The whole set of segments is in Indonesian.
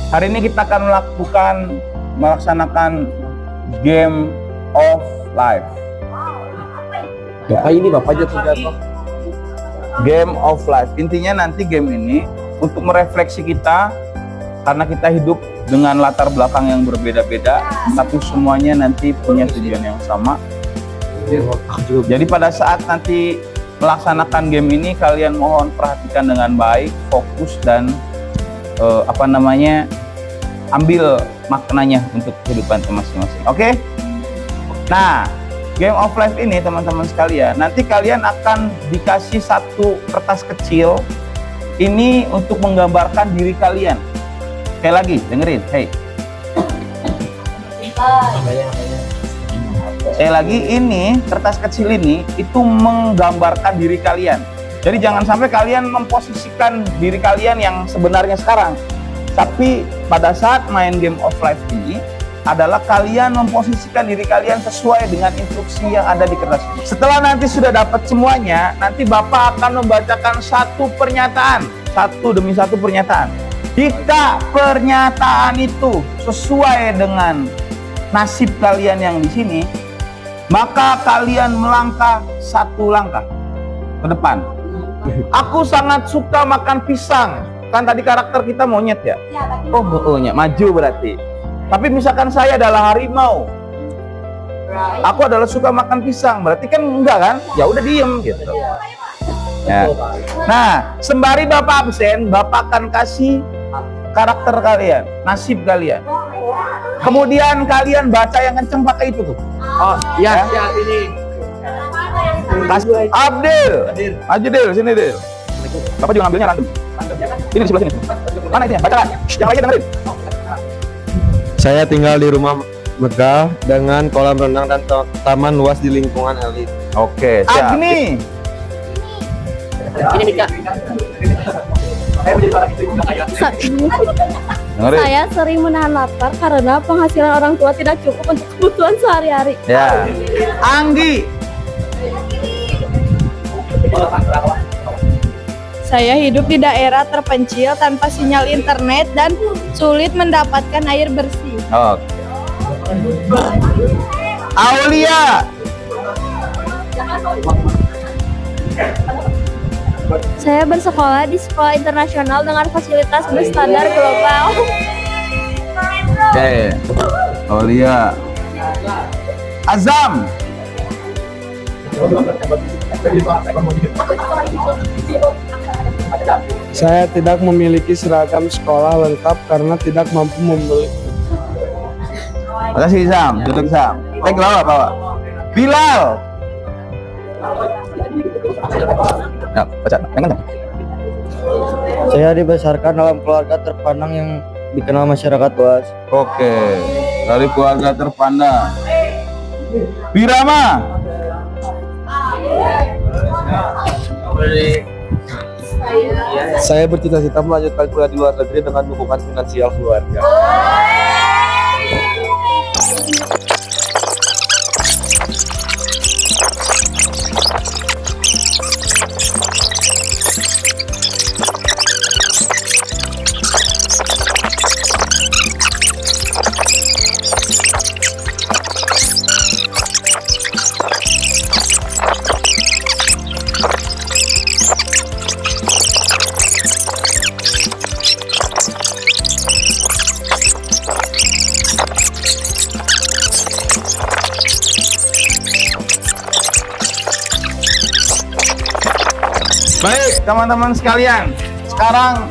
Hari ini kita akan melaksanakan game of life. Bapak ini bapak jatuh. Game of life. Intinya nanti game ini untuk merefleksi kita, karena kita hidup dengan latar belakang yang berbeda-beda, tapi semuanya nanti punya tujuan yang sama. Jadi pada saat nanti melaksanakan game ini, kalian mohon perhatikan dengan baik, fokus dan ambil maknanya untuk kehidupan masing-masing. Oke? Nah, game of life ini teman-teman sekalian, nanti kalian akan dikasih satu kertas kecil ini untuk menggambarkan diri kalian. Sekali lagi, dengerin. Hey. Sekali lagi, ini kertas kecil ini itu menggambarkan diri kalian. Jadi jangan sampai kalian memposisikan diri kalian yang sebenarnya sekarang. Tapi pada saat main game of life ini adalah kalian memposisikan diri kalian sesuai dengan instruksi yang ada di kertas ini. Setelah nanti sudah dapat semuanya, nanti Bapak akan membacakan satu pernyataan, satu demi satu pernyataan. Jika pernyataan itu sesuai dengan nasib kalian yang di sini, maka kalian melangkah satu langkah ke depan. Aku sangat suka makan pisang. Kan tadi karakter kita monyet ya? Oh, maju berarti. Tapi misalkan saya adalah harimau, aku adalah suka makan pisang, berarti kan enggak kan? Ya udah diem gitu. Ya. Nah, sembari Bapak absen, Bapak akan kasih karakter kalian, nasib kalian. Kemudian kalian baca yang kenceng pakai itu tuh. Oh, iya, ya, ini. Abdil, maju Dil, sini Dil. Bapak juga ngambilnya random. Ini di sebelah sini. Mana itu ya? Baca kan? Yang lainnya dengerin. Saya tinggal di rumah megah dengan kolam renang dan taman luas di lingkungan elit. Oke, siap. Agni. Ini Mika. Saya sering menahan lapar karena penghasilan orang tua tidak cukup untuk kebutuhan sehari-hari. Ya. Anggi. Saya hidup di daerah terpencil tanpa sinyal internet dan sulit mendapatkan air bersih. Oke. Aulia. Saya bersekolah di sekolah internasional dengan fasilitas berstandar global. Oke. Aulia. Azam. Saya tidak memiliki seragam sekolah lengkap karena tidak mampu membeli. Makasih Sam, duduk Sam. Ke bawah. Bilal. Ya, baca. Yang kencang. Saya dibesarkan dalam keluarga terpandang yang dikenal masyarakat luas. Oke. Dari keluarga terpandang. Birama. Saya bercita-cita melanjutkan kuliah di luar negeri dengan dukungan finansial keluarga. Baik, teman-teman sekalian. Sekarang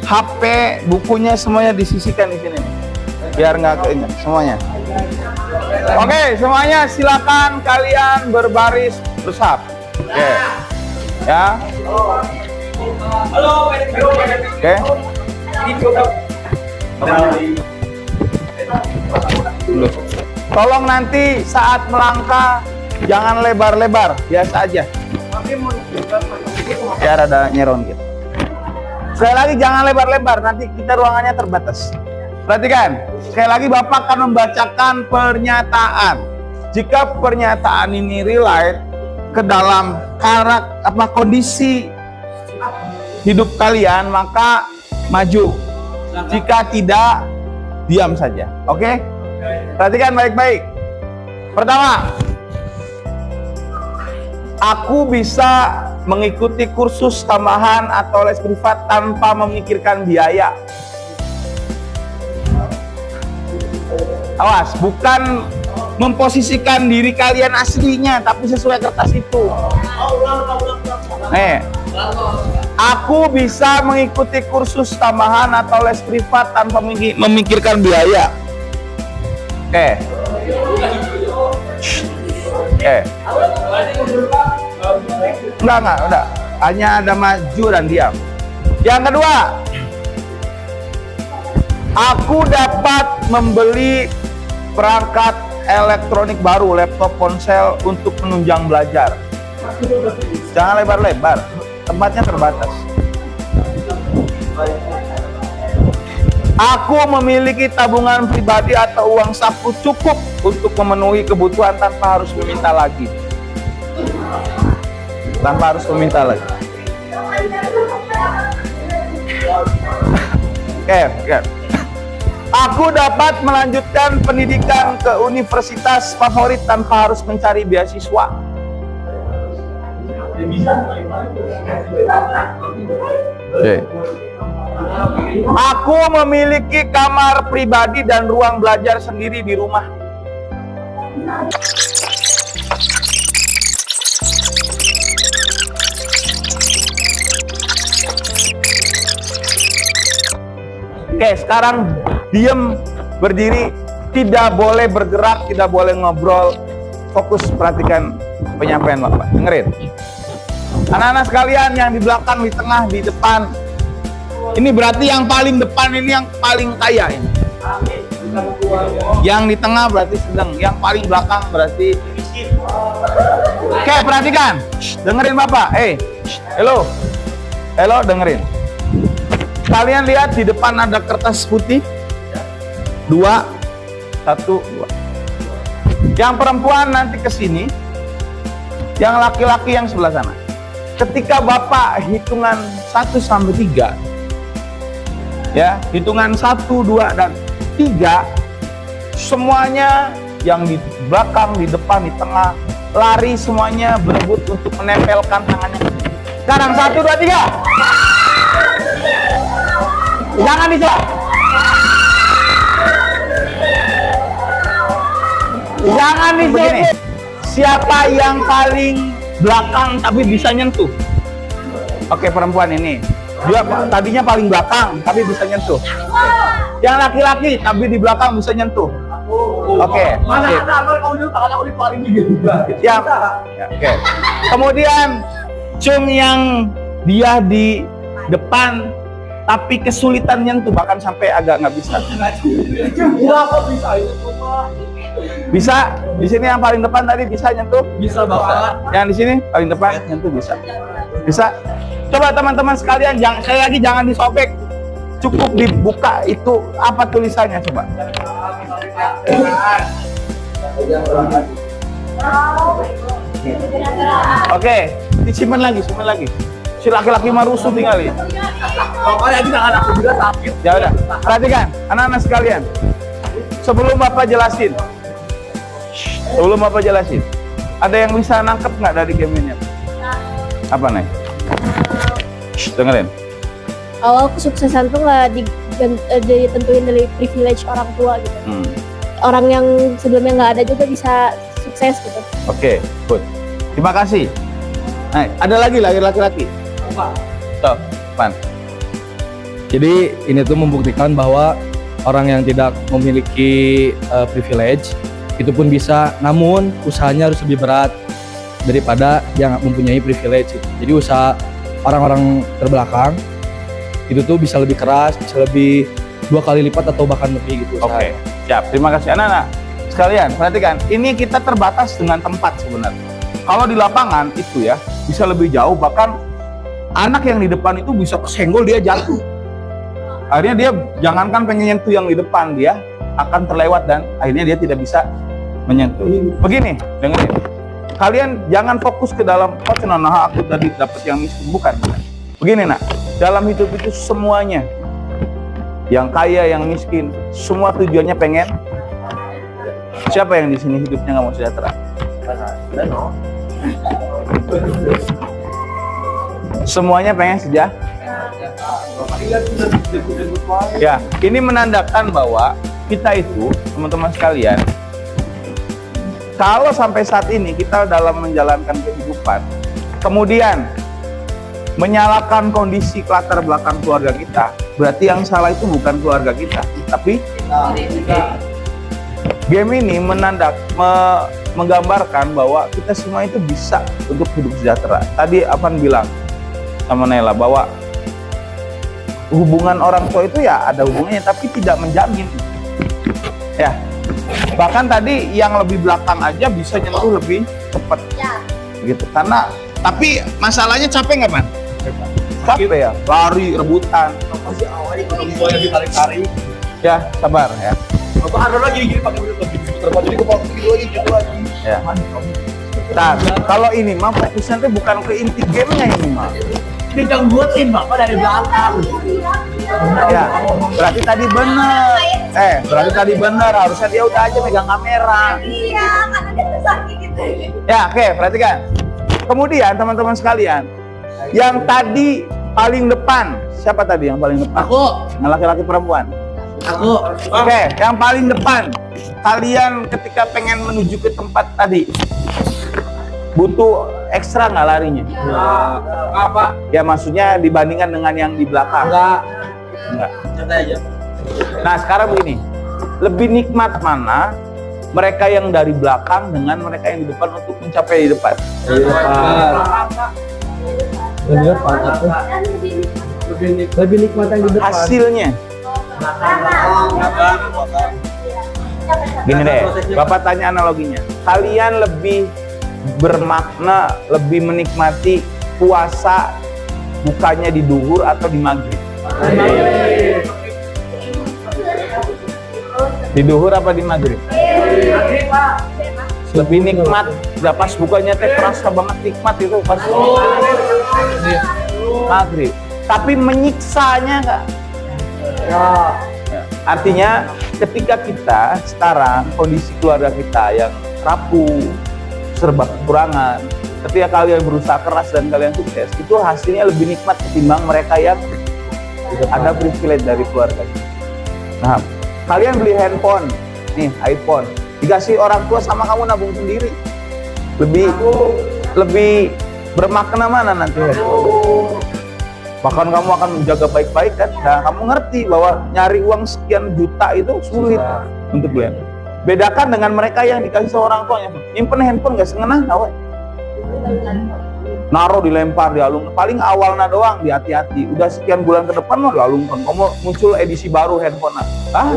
HP, bukunya semuanya disisihkan di sini nih. Biar nggak keinget semuanya. Oke, semuanya silakan kalian berbaris bersab. Oke. Ya. Oke. Tolong nanti saat melangkah jangan lebar-lebar, biasa aja. Biar ada nyeron gitu. Sekali lagi jangan lebar-lebar, nanti kita ruangannya terbatas. Perhatikan, sekali lagi Bapak akan membacakan pernyataan. Jika pernyataan ini relate ke dalam kondisi hidup kalian, maka maju. Jika tidak, diam saja. Oke? Perhatikan baik-baik. Pertama, aku bisa mengikuti kursus tambahan atau les privat tanpa memikirkan biaya. Awas, bukan memposisikan diri kalian aslinya, tapi sesuai kertas itu. Nih, aku bisa mengikuti kursus tambahan atau les privat tanpa memikirkan biaya. Oke. Oke. Enggak, udah. Hanya ada maju dan diam. Yang kedua, aku dapat membeli perangkat elektronik baru, laptop, ponsel untuk menunjang belajar. Jangan lebar-lebar, tempatnya terbatas. Aku memiliki tabungan pribadi atau uang saku cukup untuk memenuhi kebutuhan tanpa harus meminta lagi. Tanpa harus meminta lagi. Oke. Aku dapat melanjutkan pendidikan ke universitas favorit tanpa harus mencari beasiswa. Oke. Aku memiliki kamar pribadi dan ruang belajar sendiri di rumah. Oke, sekarang diam, berdiri, tidak boleh bergerak, tidak boleh ngobrol. Fokus perhatikan penyampaian Bapak. Dengerin. Anak-anak sekalian yang di belakang, di tengah, di depan. Ini berarti yang paling depan ini yang paling kaya ini. Yang di tengah berarti sedang, yang paling belakang berarti miskin. Oke, perhatikan. Dengerin Bapak. Hello, dengerin. Kalian lihat di depan ada kertas putih. 2, 1, 2. Yang perempuan nanti ke sini. Yang laki-laki yang sebelah sana. Ketika Bapak hitungan 1 sampai 3. Ya, hitungan 1, 2, dan 3. Semuanya yang di belakang, di depan, di tengah, lari semuanya berebut untuk menempelkan tangannya. Sekarang 1, 2, 3. Jangan dijawab. Jangan dijawab. Siapa yang paling belakang tapi bisa nyentuh? Oke, perempuan ini. Dia tadinya paling belakang tapi bisa nyentuh. Yang laki-laki tapi di belakang bisa nyentuh. Oke. Siap. Oke. Kemudian Cung yang dia di depan tapi kesulitan nyentuh, bahkan sampai agak nggak bisa. Bisa. Di sini yang paling depan tadi bisa nyentuh? Bisa Bapak. Yang di sini paling depan nyentuh bisa. Bisa. Coba teman-teman sekalian, jangan disobek. Cukup dibuka itu apa tulisannya coba. Oke, disimpan lagi. Si laki-laki marusuh tinggal ini. Pokoknya kita anak aku juga sakit. Ya udah, perhatikan anak-anak sekalian. Sebelum Bapak jelasin, ada yang bisa nangkep nggak dari game ini? Apa nih? Dengerin. Awal kesuksesan tuh nggak ditentuin dari privilege orang tua gitu. Orang yang sebelumnya nggak ada juga bisa sukses gitu. Oke, good. Terima kasih. Nah, ada lagi laki-laki. Tuh, Pan. Jadi ini tuh membuktikan bahwa orang yang tidak memiliki privilege itu pun bisa, namun usahanya harus lebih berat daripada yang mempunyai privilege. Jadi usaha orang-orang terbelakang itu tuh bisa lebih keras, bisa lebih 2 kali lipat atau bahkan lebih gitu. Oke, siap. Terima kasih anak-anak sekalian. Perhatikan, ini kita terbatas dengan tempat sebenarnya. Kalau di lapangan itu ya bisa lebih jauh, bahkan anak yang di depan itu bisa kesenggol, dia jatuh. Akhirnya dia jangankan pengen nyentuh yang di depan, dia akan terlewat dan akhirnya dia tidak bisa menyentuh. Begini, dengerin. Kalian jangan fokus ke dalam, nah aku tadi dapat yang miskin. Bukan. Begini nak, dalam hidup itu semuanya yang kaya, yang miskin, semua tujuannya pengen. Siapa yang di sini hidupnya nggak mau sejahtera? Semuanya pengen sejahtera. Ya, ini menandakan bahwa kita itu, teman-teman sekalian, kalau sampai saat ini kita dalam menjalankan kehidupan, kemudian menyalahkan kondisi latar belakang keluarga kita, berarti yang salah itu bukan keluarga kita, tapi game ini menggambarkan bahwa kita semua itu bisa untuk hidup sejahtera. Tadi Avan bilang sama Nela bahwa hubungan orang tua itu ya ada hubungannya, tapi tidak menjamin. Ya, bahkan tadi yang lebih belakang aja bisa nyentuh lebih cepat, gitu. Karena tapi masalahnya capek nggak, Man? Capek ya, lari rebutan. Masih awalnya kalau tuanya ditarik-tarik. Ya, sabar ya. Atau ada lagi gini pakai terbuat jadi kepala gitu lagi. Ya. Nah, kalau ini mah fokusnya tuh bukan ke inti gamenya ini mah. Digangguin Bapak dari belakang. Ya, berarti tadi bener. Berarti tadi bener. Harusnya dia udah aja megang kamera. Iya, karena dia tuh sakit gitu. Ya, oke, perhatikan. Kemudian teman-teman sekalian, yang tadi paling depan, siapa tadi yang paling depan? Aku. Yang laki-laki perempuan. Aku. Oke, yang paling depan. Kalian ketika pengen menuju ke tempat tadi, butuh ekstra nggak larinya? Apa? Ya maksudnya dibandingkan dengan yang di belakang. Enggak. Santai aja. Nah sekarang begini, lebih nikmat mana mereka yang dari belakang dengan mereka yang di depan untuk mencapai di depan? Lebih nikmat yang di depan. Hasilnya. Gini deh, Bapak tanya analoginya. Kalian lebih bermakna, lebih menikmati puasa bukanya di duhur atau di maghrib? Di duhur apa di maghrib? Lebih nikmat, pas bukanya teh terasa banget nikmat itu pas maghrib. Tapi menyiksanya enggak? Ya. Artinya ketika kita sekarang kondisi keluarga kita yang rapuh, serba kekurangan, ketika kalian berusaha keras dan kalian sukses, itu hasilnya lebih nikmat ketimbang mereka yang ada privilege dari keluarga. Nah, kalian beli handphone, nih iPhone, dikasih orang tua sama kamu nabung sendiri, lebih bermakna mana nanti handphone? Bahkan kamu akan menjaga baik-baik kan? Nah, kamu ngerti bahwa nyari uang sekian juta itu sulit untuk beli handphone. Bedakan dengan mereka yang dikasih sama orang tuanya, nyimpen handphone gak sengenah, nawe. Naruh dilempar, dialung. Paling awalnya doang, hati-hati. Udah sekian bulan ke depan mau dialungkan. Kamu muncul edisi baru handphone. Nah,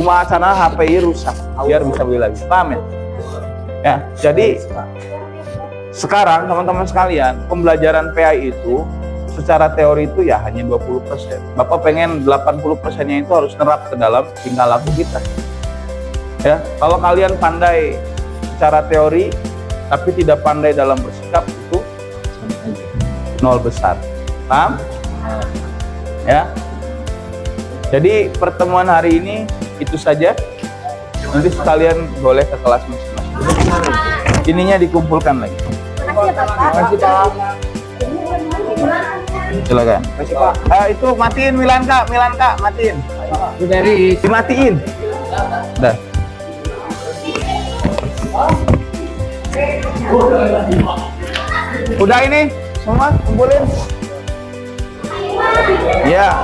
cuma sana HPI rusak, biar bisa beli lagi. Paham ya? Ya, jadi sekarang teman-teman sekalian, pembelajaran PI itu secara teori itu ya hanya 20%. Bapak pengen 80%-nya itu harus nerap ke dalam tingkah laku kita. Ya, kalau kalian pandai secara teori tapi tidak pandai dalam bersikap, itu nol besar. Paham? Ya. Jadi pertemuan hari ini itu saja. Nanti sekalian boleh ke kelas masing-masing. Ininya dikumpulkan lagi. Makasih ya, Pak. Silakan. Itu matiin Milanka, matiin. Dari Dimatiin. Dah. Udah ini semua kumpulin. Ya.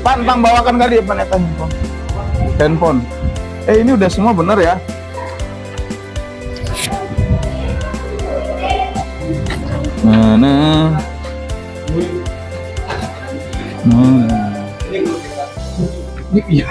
Pantang bawakan kali ya panetan handphone. Ini udah semua bener ya. Iya.